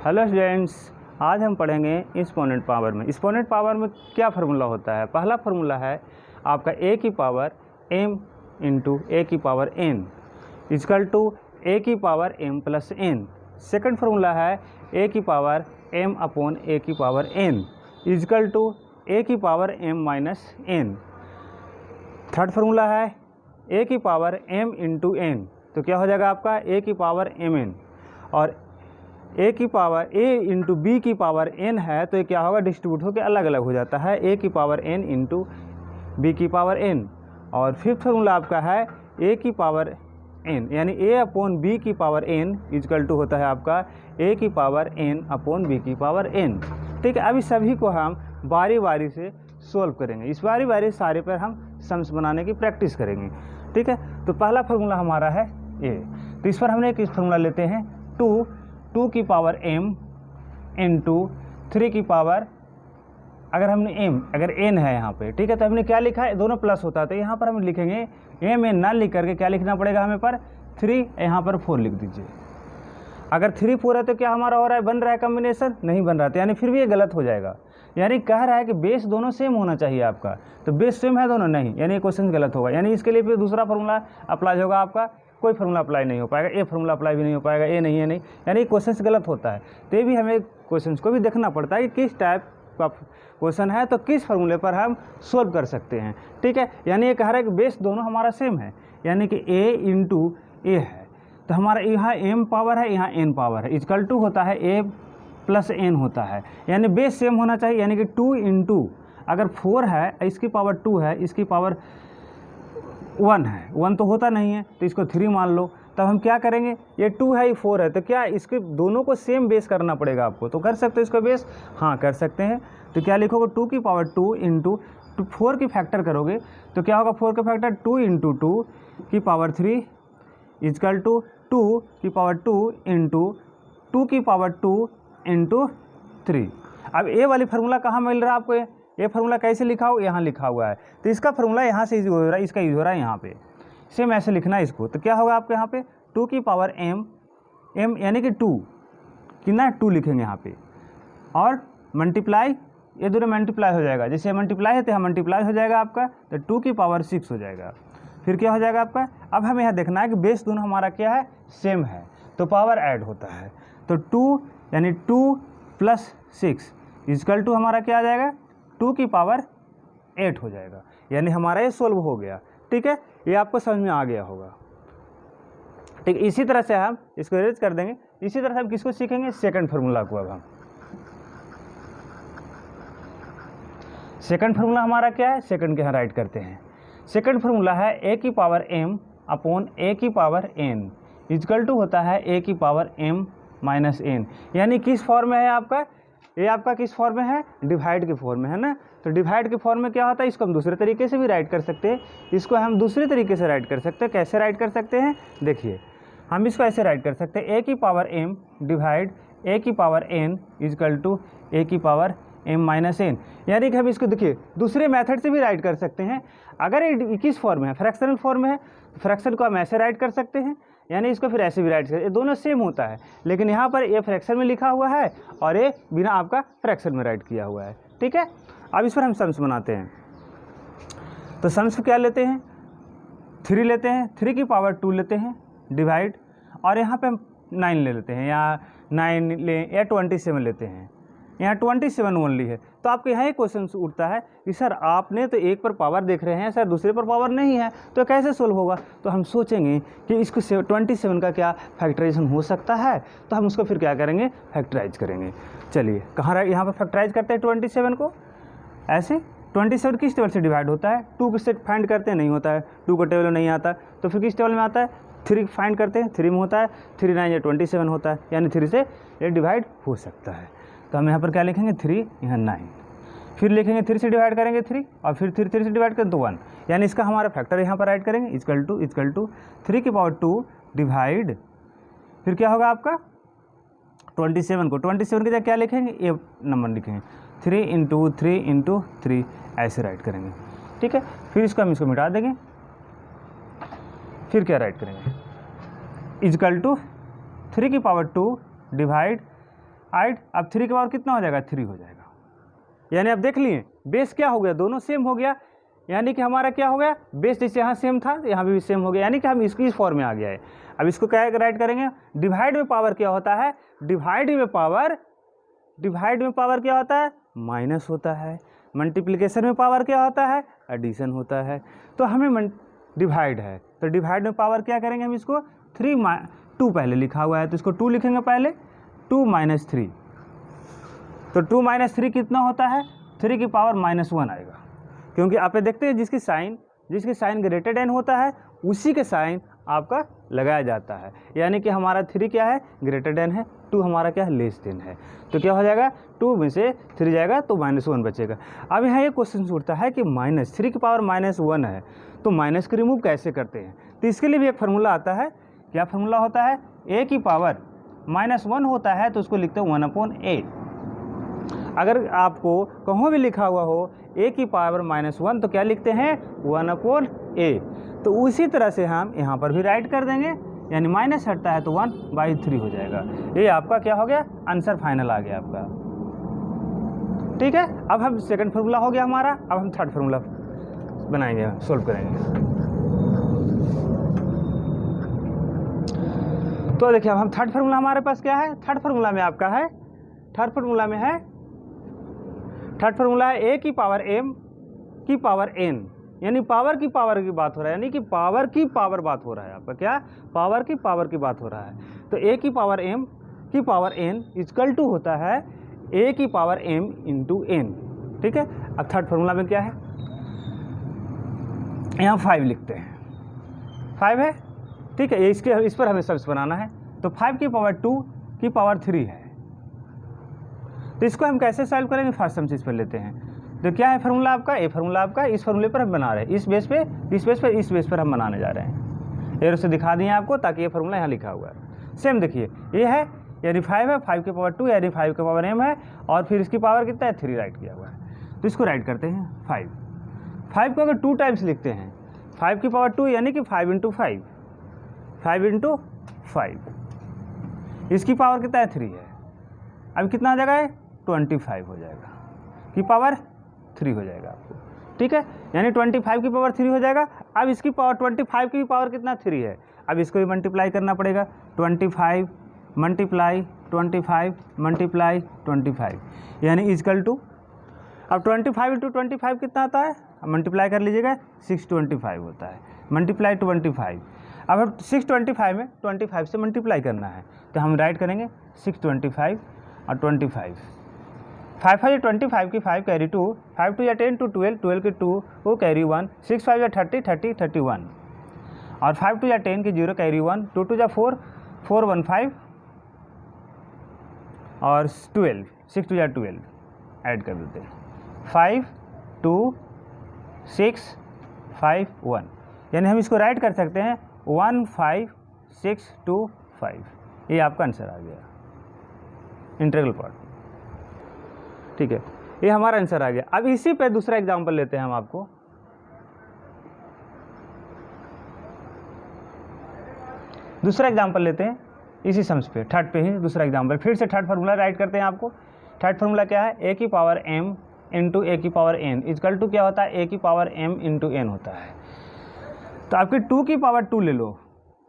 Hello students, आज हम पढ़ेंगे एक्सपोनेंट पावर में। एक्सपोनेंट पावर में क्या फार्मूला होता है? पहला फार्मूला है आपका a की पावर m इंटू ए की power n equal to a की power m plus n। Second formula है a की पावर m अपॉन a की power n equal to a की power m minus n। Third formula है a की power m into n, तो क्या हो जाएगा आपका a की पावर mn, और a की पावर a इंटू बी की पावर n है, तो ये क्या होगा, डिस्ट्रीब्यूट होकर अलग अलग हो जाता है, a की पावर n इंटू बी की पावर n। और फिफ्थ फार्मूला आपका है a की पावर n, यानी a अपॉन बी की पावर n इजकल टू होता है आपका a की पावर n अपॉन बी की पावर n। ठीक है, अभी सभी को हम बारी बारी से सोल्व करेंगे। इस बारी बारी सारे पर हम सम्स बनाने की प्रैक्टिस करेंगे। ठीक है, तो पहला फार्मूला हमारा है a, तो इस पर हमने एक फार्मूला लेते हैं 2 की पावर m इंटू 3 की पावर, अगर हमने अगर n है यहाँ पे, ठीक है, तो हमने क्या लिखा है, दोनों प्लस होता है, तो यहाँ पर हम लिखेंगे m n ना लिख करके क्या लिखना पड़ेगा हमें पर 3, यहाँ पर 4 लिख दीजिए। अगर 3 4 है तो क्या हमारा हो रहा है, बन रहा है कॉम्बिनेशन, नहीं बन रहा था, यानी फिर भी ये गलत हो जाएगा। यानी कह रहा है कि बेस दोनों सेम होना चाहिए आपका, तो बेस सेम है दोनों, नहीं, यानी क्वेश्चन गलत होगा। यानी इसके लिए फिर दूसरा फार्मूला अप्लाई होगा आपका, कोई फार्मूला अप्लाई नहीं हो पाएगा, ए फार्मूला अप्लाई भी नहीं हो पाएगा, ए नहीं है नहीं, यानी क्वेश्चन गलत होता है। तो ये भी हमें क्वेश्चन को भी देखना पड़ता है कि किस टाइप का क्वेश्चन है, तो किस फार्मूले पर हम सोल्व कर सकते हैं। ठीक है, यानी ये कह रहा है कि बेस दोनों हमारा सेम है, यानी कि ए इंटू ए है, तो हमारा यहाँ m पावर है, यहाँ n पावर है, इजकल टू होता है a प्लस n होता है, यानी बेस सेम होना चाहिए। यानी कि 2 इंटू, अगर 4 है, इसकी पावर 2 है, इसकी पावर 1 है, 1 तो होता नहीं है, तो इसको 3 मान लो। तब हम क्या करेंगे, ये 2 है, ये 4 है, तो क्या इसके दोनों को सेम बेस करना पड़ेगा आपको, तो कर सकते हो इसको बेस, हाँ कर सकते हैं। तो क्या लिखोगे, 2 की पावर 2 इंटू 4 की फैक्टर करोगे तो क्या होगा, 4 का फैक्टर 2 इंटू 2 की पावर 3 इजकल टू 2 की पावर 2 इंटू 2 की पावर 2 इंटू 3। अब ए वाली फार्मूला कहाँ मिल रहा है आपको, ये फार्मूला कैसे लिखा हो, यहाँ लिखा हुआ है, तो इसका फार्मूला यहाँ से यूज हो रहा है, इसका यूज हो रहा है यहाँ पे, सेम ऐसे लिखना है इसको। तो क्या होगा आपके यहाँ पे 2 की पावर m यानी कि 2 कितना 2 लिखेंगे यहाँ पे, और मल्टीप्लाई, ये दोनों मल्टीप्लाई हो जाएगा, जैसे मल्टीप्लाई है तो यहाँ मल्टीप्लाई हो जाएगा आपका, तो 2 की पावर 6 हो जाएगा। फिर क्या हो जाएगा आपका, अब हमें यहाँ देखना है कि बेस दोनों हमारा क्या है, सेम है, तो पावर ऐड होता है, तो 2 यानी 2 प्लस 6 इजकल टू हमारा क्या आ जाएगा, 2 की पावर 8 हो जाएगा। यानी हमारा ये सोल्व हो गया। ठीक है, ये आपको समझ में आ गया होगा। ठीक, इसी तरह से हम इसको अरेंज कर देंगे। इसी तरह से हम किसको सीखेंगे, सेकंड फार्मूला को। अब हम सेकंड फार्मूला हमारा क्या है, सेकंड के यहाँ राइट करते हैं। सेकंड फार्मूला है a की पावर m अपॉन a की पावर n इजकल टू होता है a की पावर m माइनस n। यानी किस फॉर्म में है आपका, ये आपका किस फॉर्म में है, डिवाइड के फॉर्म में है ना। तो डिवाइड के फॉर्म में क्या होता है, इसको हम दूसरे तरीके से भी राइट कर सकते हैं, इसको हम दूसरे तरीके से राइट कर सकते हैं। कैसे राइट कर सकते हैं, देखिए हम इसको ऐसे राइट कर सकते हैं, a की पावर m डिवाइड a की power n equal to a की पावर m माइनस n। यानी कि हम इसको देखिए दूसरे मेथड से भी राइट कर सकते हैं। अगर ये किस फॉर्म में है, फ्रैक्शनल फॉर्म में है, तो फ्रैक्शन को हम ऐसे राइट कर सकते हैं, यानी इसको फिर ऐसे भी राइट कर, ये दोनों सेम होता है, लेकिन यहाँ पर ये फ्रैक्शन में लिखा हुआ है और ये बिना आपका फ्रैक्शन में राइट किया हुआ है। ठीक है, अब इस पर हम सम्स बनाते हैं। तो सम्स क्या लेते हैं, 3 लेते हैं, 3 की पावर 2 लेते हैं डिवाइड, और यहाँ पे हम 9 ले लेते हैं, या 9 लें या 27 लेते हैं, यहाँ 27 ओनली है। तो आपके यहाँ एक क्वेश्चन उठता है कि सर आपने तो एक पर पावर देख रहे हैं, सर दूसरे पर पावर नहीं है, तो कैसे सोल्व होगा। तो हम सोचेंगे कि इसको 27 का क्या फैक्टराइजेशन हो सकता है, तो हम उसको फिर क्या करेंगे, फैक्टराइज करेंगे। चलिए कहाँ यहाँ पर फैक्टराइज करते हैं 27 को, ऐसे 27 किस टेबल से डिवाइड होता है, 2 से फाइंड करते हैं, नहीं होता है, 2 का टेबल नहीं आता, तो फिर किस टेबल में आता है, 3 फाइंड करते हैं, 3 में होता है, 3 9 या 27 होता है, यानी 3 से ये डिवाइड हो सकता है। तो हम यहाँ पर क्या लिखेंगे, 3 यहाँ 9, फिर लिखेंगे 3 से डिवाइड करेंगे 3, और फिर 3 से डिवाइड करें तो 1, यानी इसका हमारा फैक्टर यहाँ पर राइट करेंगे, इजकल टू 3 की पावर 2 डिवाइड, फिर क्या होगा आपका 27 को 27 की जगह क्या लिखेंगे, ये नंबर लिखेंगे, 3 इंटू 3 इंटू 3 ऐसे राइट करेंगे। ठीक है, फिर इसको हम इसको मिटा देंगे, फिर क्या राइट करेंगे, इजकल टू 3 की पावर 2 डिवाइड 8, अब 3 की पावर कितना हो जाएगा, 3 हो जाएगा। यानी अब देख लिए बेस क्या हो गया, दोनों सेम हो गया, यानी कि हमारा क्या हो गया, बेस जैसे यहाँ सेम था यहाँ भी सेम हो गया, यानी कि हम इसकी इस फॉर्म में आ गया है। अब इसको क्या राइट करेंगे, डिवाइड में पावर क्या होता है, डिवाइड में पावर क्या होता है, माइनस होता है। मल्टीप्लिकेशन में पावर क्या होता है, एडिशन होता है। तो हमें डिवाइड है तो डिवाइड में पावर क्या करेंगे हम, इसको 2 पहले लिखा हुआ है तो इसको 2 लिखेंगे पहले, 2 - 3, तो 2 - 3 कितना होता है, 3 की पावर -1 आएगा। क्योंकि आप देखते हैं जिसकी साइन ग्रेटर देन होता है उसी के साइन आपका लगाया जाता है, यानी कि हमारा 3 क्या है, ग्रेटर देन है, 2 हमारा क्या है, लेस देन है। तो क्या हो जाएगा, 2 में से 3 जाएगा तो -1 बचेगा। अब यहाँ ये क्वेश्चन उठता है कि -3 की पावर -1 है तो माइनस को रिमूव कैसे करते हैं। तो इसके लिए भी एक फार्मूला आता है, क्या फार्मूला होता है, a की पावर -1 होता है तो उसको लिखते हैं 1/a। अगर आपको कहीं भी लिखा हुआ हो a की पावर -1 तो क्या लिखते हैं, 1/a। तो उसी तरह से हम यहाँ पर भी राइट कर देंगे, यानी माइनस हटता है तो 1/3 हो जाएगा। ये आपका क्या हो गया, आंसर फाइनल आ गया आपका। ठीक है, अब हम सेकंड फार्मूला हो गया हमारा, अब हम थर्ड फार्मूला बनाएंगे, सोल्व करेंगे। तो देखिए अब हम थर्ड फार्मूला हमारे पास क्या है, थर्ड फार्मूला में आपका है, थर्ड फार्मूला है a की पावर m की पावर n, यानी पावर की बात हो रहा है, यानी कि पावर की पावर बात हो रहा है आपका, क्या पावर की बात हो रहा है। तो a की पावर m की पावर n इक्वल टू होता है a की पावर m इंटू n। ठीक है, अब थर्ड फार्मूला में क्या है, यहाँ 5 लिखते हैं, 5 है। ठीक है, इस पर हमें सब्स बनाना है, तो 5 की पावर 2 की पावर 3 है। तो इसको हम कैसे सॉल्व करेंगे, फर्स्ट हम चीज़ पर लेते हैं। तो क्या है फार्मूला आपका, ए फार्मूला आपका, इस फार्मूले पर हम बना रहे हैं, इस बेस पर हम बनाने जा रहे हैं। एरो से दिखा दिए आपको ताकि ये फार्मूला यहाँ लिखा हुआ है। सेम देखिए ये है, यानी 5 है, 5 की पावर 2 यानी 5 की पावर m है, और फिर इसकी पावर कितना है, 3 राइट किया हुआ है। तो इसको राइट करते हैं 5 को अगर 2 टाइम्स लिखते हैं, 5 की पावर 2 यानी कि 5 × 5, इसकी पावर कितना है, 3 है। अब कितना आ जाएगा, 25 हो जाएगा, की पावर 3 हो जाएगा आपको। ठीक है, यानी 25 की पावर 3 हो जाएगा। अब इसकी पावर 25 की पावर कितना, 3 है। अब इसको भी मल्टीप्लाई करना पड़ेगा, 25 मल्टीप्लाई 25 यानी इक्वल टू, अब 25 × 25 कितना आता है, अब मल्टीप्लाई कर लीजिएगा, 625 होता है, मल्टीप्लाई 25। अब 625 में 25 से मल्टीप्लाई करना है, तो हम राइट करेंगे 625 और 25, 5 5 25 की 5 कैरी 2, 5 2 या 10 2 12, 12 की 2 वो कैरी 1, 6 5 या 30 30 31, और 5 2 या 10 की 0 कैरी 1, 2 2 या 4 4 1 5, और 12, 6 2 या 12 ऐड कर देते हैं, 5 2 6 5 1, यानी हम इसको राइट कर सकते हैं 1 5 6 2 5। ये आपका आंसर आ गया, इंटीग्रल पार्ट। ठीक है, ये हमारा आंसर आ गया। अब इसी पे दूसरा एग्जांपल लेते हैं हम आपको। दूसरा एग्जांपल लेते हैं इसी सम्स पे, थर्ड पे ही दूसरा एग्जांपल। फिर से थर्ड फार्मूला राइट करते हैं आपको। थर्ड फार्मूला क्या है, a की पावर m इंटू a की पावर n इक्वल टू क्या होता है, a की पावर m इंटू n होता है। तो आपकी 2 की पावर 2 ले लो,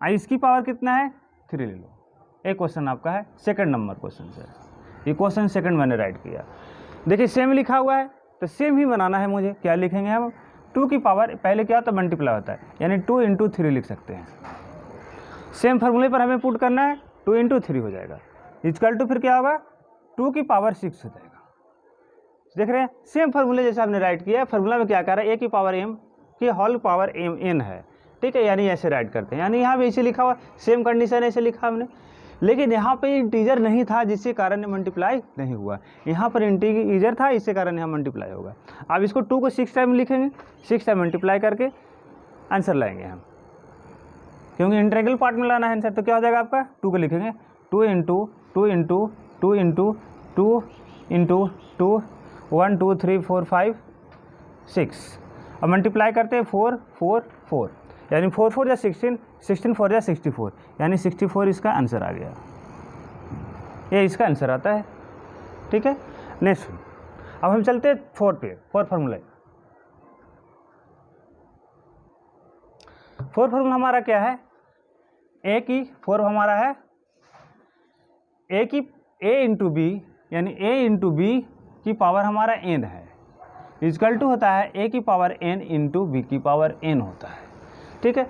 इसकी पावर कितना है, 3 ले लो। एक क्वेश्चन आपका है सेकंड नंबर क्वेश्चन से, ये क्वेश्चन सेकंड मैंने राइट किया। देखिए सेम लिखा हुआ है तो सेम ही बनाना है मुझे। क्या लिखेंगे हम, 2 की पावर पहले क्या होता है, मल्टीप्लाई होता है, यानी 2 × 3 लिख सकते हैं। सेम फार्मूले पर हमें पुट करना है, 2 × 3 हो जाएगा, इक्वल टू फिर क्या होगा, 2 की पावर 6 हो जाएगा। देख रहे हैं, सेम फार्मूले जैसे हमने राइट किया। फार्मूला में क्या कर रहा है, a की पावर m की होल पावर n है। ठीक है, यानी ऐसे राइट करते हैं, यानी यहाँ भी ऐसे लिखा हुआ, सेम कंडीशन ऐसे लिखा हमने, लेकिन यहाँ पे इंटीजर नहीं था जिसके कारण मल्टीप्लाई नहीं हुआ। यहाँ पर इंटीजर था, इससे कारण यहाँ मल्टीप्लाई होगा। अब इसको 2 को 6 टाइम लिखेंगे, 6 टाइम मल्टीप्लाई करके आंसर लाएंगे हम, क्योंकि इंटीग्रल पार्ट में लाना है आंसर। तो क्या हो जाएगा आपका, 2 को लिखेंगे 2 × 2 × 2 × 2 × 2 1 2 3 4 5 6। अब मल्टीप्लाई करते हैं 4 4 4, यानी 4 4 या 16, 16 4 या 64, यानी 64 इसका आंसर आ गया। ये इसका आंसर आता है। ठीक है। नेक्स्ट अब हम चलते हैं 4 पे, 4 फार्मूला। 4 फार्मूला हमारा क्या है, ए की 4 हमारा है ए की a इंटू बी, यानी a इंटू बी की पावर हमारा n है, इक्वल टू होता है a की पावर n इंटू बी की पावर n होता है, ठीक है।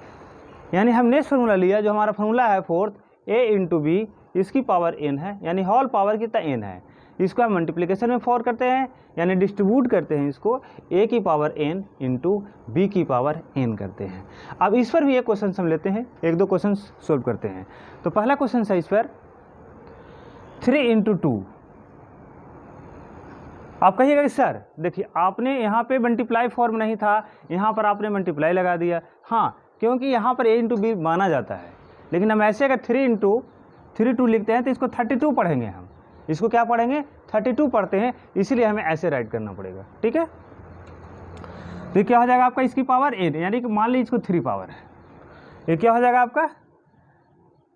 यानी हम नेक्स्ट फार्मूला लिया जो हमारा फार्मूला है 4th, a इंटू बी, इसकी पावर n है, यानी होल पावर कितना n है, इसको हम मल्टीप्लिकेशन में 4 करते हैं, यानी डिस्ट्रीब्यूट करते हैं इसको a की पावर n इंटू बी की पावर n करते हैं। अब इस पर भी एक क्वेश्चन हम लेते हैं, 1-2 क्वेश्चन सोल्व करते हैं। तो पहला क्वेश्चन है इस पर 3 इंटू 2। आप कहिएगा कि सर देखिए आपने यहाँ पे मल्टीप्लाई फॉर्म नहीं था, यहाँ पर आपने मल्टीप्लाई लगा दिया। हाँ, क्योंकि यहाँ पर a इंटू बी माना जाता है, लेकिन हम ऐसे अगर 3 इंटू 3 लिखते हैं तो इसको 32 पढ़ेंगे हम, इसको क्या पढ़ेंगे 32 पढ़ते हैं, इसीलिए हमें ऐसे राइट करना पड़ेगा, ठीक है। तो क्या हो जाएगा आपका इसकी पावर n, यानी कि मान लीजिए इसको 3 पावर है, ये क्या हो जाएगा आपका,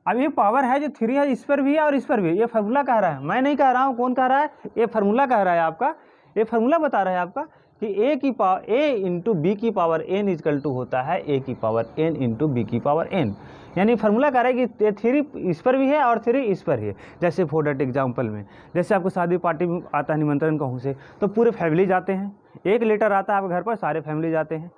अब ये पावर है जो 3 है, इस पर भी है और इस पर भी है, ये फार्मूला कह रहा है, मैं नहीं कह रहा हूँ, कौन कह रहा है, ये फार्मूला कह रहा है आपका, ये फार्मूला बता रहा है आपका कि a इंटू बी की पावर n इक्वल टू होता है a की पावर n इंटू बी की पावर n, यानी फार्मूला कह रहा है कि 3 इस पर भी है और 3 इस पर ही है। जैसे फॉर दैट एग्जाम्पल में, जैसे आपको शादी पार्टी में आता है निमंत्रण कहूँ से, तो पूरे फैमिली जाते हैं, 1 लेटर आता है आपके घर पर, सारे फैमिली जाते हैं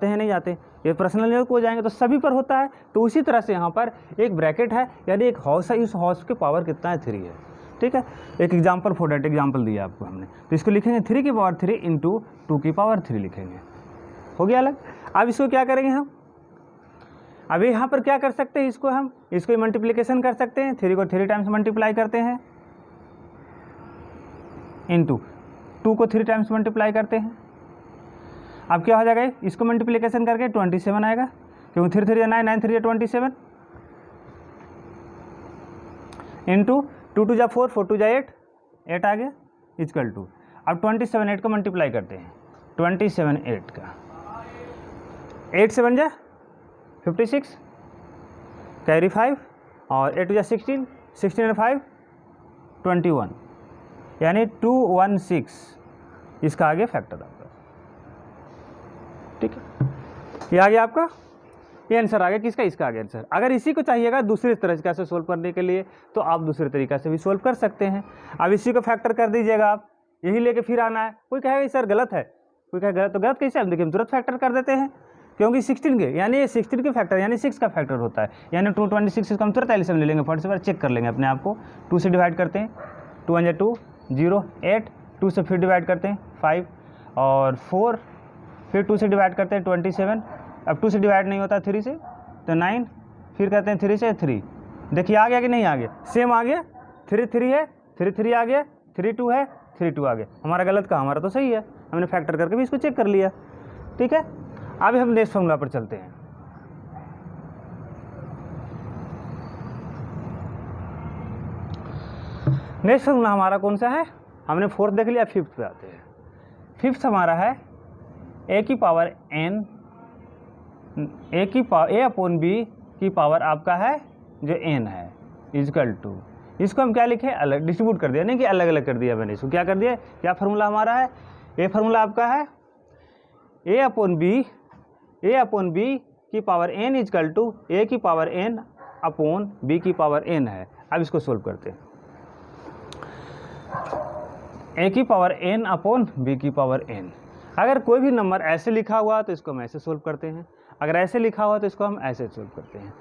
नहीं जाते, ये पर्सनल लेवल को जाएंगे तो सभी पर होता है। तो उसी तरह से यहाँ पर एक ब्रैकेट है, यानी एक हाउस है, इस हाउस के पावर कितना है 3 है, ठीक है। एक एग्जाम्पल फॉर दैट एग्जाम्पल दिया आपको हमने, तो इसको लिखेंगे 3 की पावर 3 इंटू 2 की पावर 3 लिखेंगे, हो गया अलग। अब इसको क्या करेंगे हम, अभी यहाँ पर क्या कर सकते हैं, इसको मल्टीप्लिकेशन कर सकते हैं, 3 को 3 टाइम्स मल्टीप्लाई करते हैं इंटू 2 को 3 टाइम्स मल्टीप्लाई करते हैं। अब क्या हो जाएगा, इसको मल्टीप्लिकेशन करके 27 आएगा, क्योंकि 3 3 9 9 3 27 इंटू 2 2 जा 4 4 2 जा 8 आ गया इक्वल टू। अब 27 8 को मल्टीप्लाई करते हैं, 27 8 का 8 7 जा 56 कैरी 5 और 8 2 जा 16 16 और 5 21, यानी 216 इसका आगे फैक्टर आपका, ठीक है। ये आ गया आपका, ये आंसर आ गया किसका, इसका आ गया आंसर। अगर इसी को चाहिएगा दूसरे तरीके से सोल्व करने के लिए तो आप दूसरे तरीक़े से भी सोल्व कर सकते हैं। अब इसी को फैक्टर कर दीजिएगा आप, यही लेके फिर आना है। कोई कहेगा सर गलत है, कोई कहेगा गलत, तो गलत कैसे, हम देखिए हम तुरंत फैक्टर कर देते हैं, क्योंकि 16 के यानी ये 16 के फैक्टर यानी 6 का फैक्टर होता है, यानी 226 इसको हम तुरंत एलसीएम ले लेंगे, फट से चेक कर लेंगे अपने आप को। 2 से डिवाइड करते हैं, 2 1 2 0 8, 2 से फिर डिवाइड करते हैं 5 और 4, फिर 2 से डिवाइड करते हैं 27, अब 2 से डिवाइड नहीं होता 3 से तो 9, फिर करते हैं 3 से 3, देखिए आ गया कि नहीं आ गया, सेम आ गया, 3 3 है 3 3 आ गया, 3 2 है 3 2 आ गया। हमारा गलत का, हमारा तो सही है, हमने फैक्टर करके भी इसको चेक कर लिया, ठीक है। अब हम नेक्स्ट फॉर्मूला पर चलते हैं। नेक्स्ट फॉर्मूला हमारा कौन सा है, हमने 4th देख लिया, 5th पे आते हैं। 5th हमारा है a की power n, a upon b की पावर आपका है जो n है इक्वल टू, इसको हम क्या लिखे, अलग डिस्ट्रीब्यूट कर दिया, नहीं कि अलग अलग कर दिया मैंने, इसको क्या कर दिया, क्या फार्मूला हमारा है, ये फार्मूला आपका है a अपॉन b की power n equal to a की पावर n अपॉन b की पावर n है। अब इसको सोल्व करते हैं, a की पावर n अपॉन b की पावर n। अगर कोई भी नंबर ऐसे लिखा हुआ तो इसको हम ऐसे सोल्व करते हैं, अगर ऐसे लिखा हुआ तो इसको हम ऐसे सोल्व करते हैं।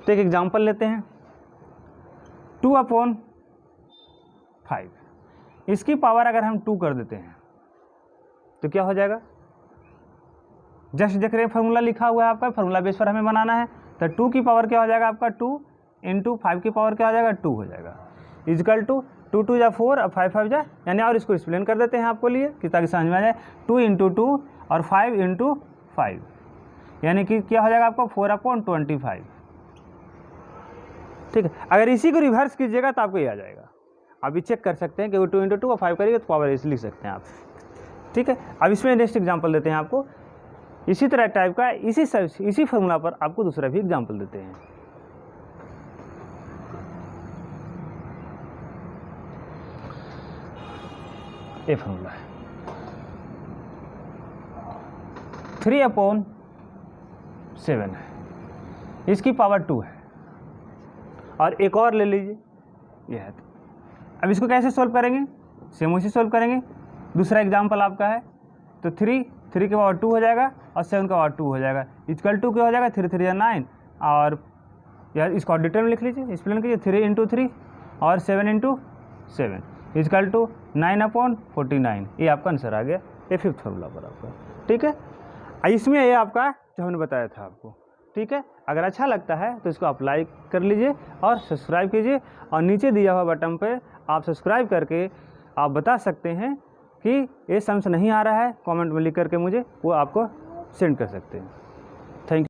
तो एक एग्जांपल लेते हैं, 2 अपॉन 5, इसकी पावर अगर हम 2 कर देते हैं तो क्या हो जाएगा, जस्ट देख रहे हैं फार्मूला लिखा हुआ है आपका, फार्मूला बेस पर हमें बनाना है, तो 2 की पावर क्या हो जाएगा आपका 2 इंटू 5 की पावर क्या हो जाएगा 2 हो जाएगा इक्वल टू 2 2 जा 4 और 5 5 जा, यानी और इसको एक्सप्लेन कर देते हैं आपको लिए कि ताकि समझ में आ जाए, 2 इंटू 2 और 5 इंटू 5, यानी कि क्या हो जाएगा आपका 4 अपॉन 25, ठीक है। अगर इसी को रिवर्स कीजिएगा तो आपको ये आ जाएगा, अभी चेक कर सकते हैं कि वो 2 इंटू 2 और 5 करिएगा तो पावर इस लिख सकते हैं आप, ठीक है। अब इसमें नेक्स्ट एग्जाम्पल देते हैं आपको, इसी तरह टाइप का इसी फार्मूला पर आपको दूसरा भी एग्जाम्पल देते हैं। ये फॉर्मूला है। 3/7 है, इसकी पावर 2 है। और एक और ले लीजिए, यह है। अब इसको कैसे सोल्व करेंगे? सेम उसी सोल्व करेंगे। दूसरा एग्जाम्पल आपका है, तो 3 की पावर 2 हो जाएगा और 7 का पावर 2 हो जाएगा, इक्वल टू क्या हो जाएगा? 3 3 9। और यार इसको डिटेल में लिख लीजिए, एक्सप्लेन कीजिए। 3 × 3 और 7 × 7 इक्वल टू 9/49। ये आपका आंसर आ गया, ये फिफ्थ फॉर्मूला पर आपका। ठीक है, इसमें ये आपका जो हमने बताया था आपको। ठीक है, अगर अच्छा लगता है तो इसको अप्लाई कर लीजिए और सब्सक्राइब कीजिए। और नीचे दिया हुआ बटन पे आप सब्सक्राइब करके आप बता सकते हैं कि ये समझ नहीं आ रहा है, कमेंट में लिख करके मुझे वो आपको सेंड कर सकते हैं। Thank you.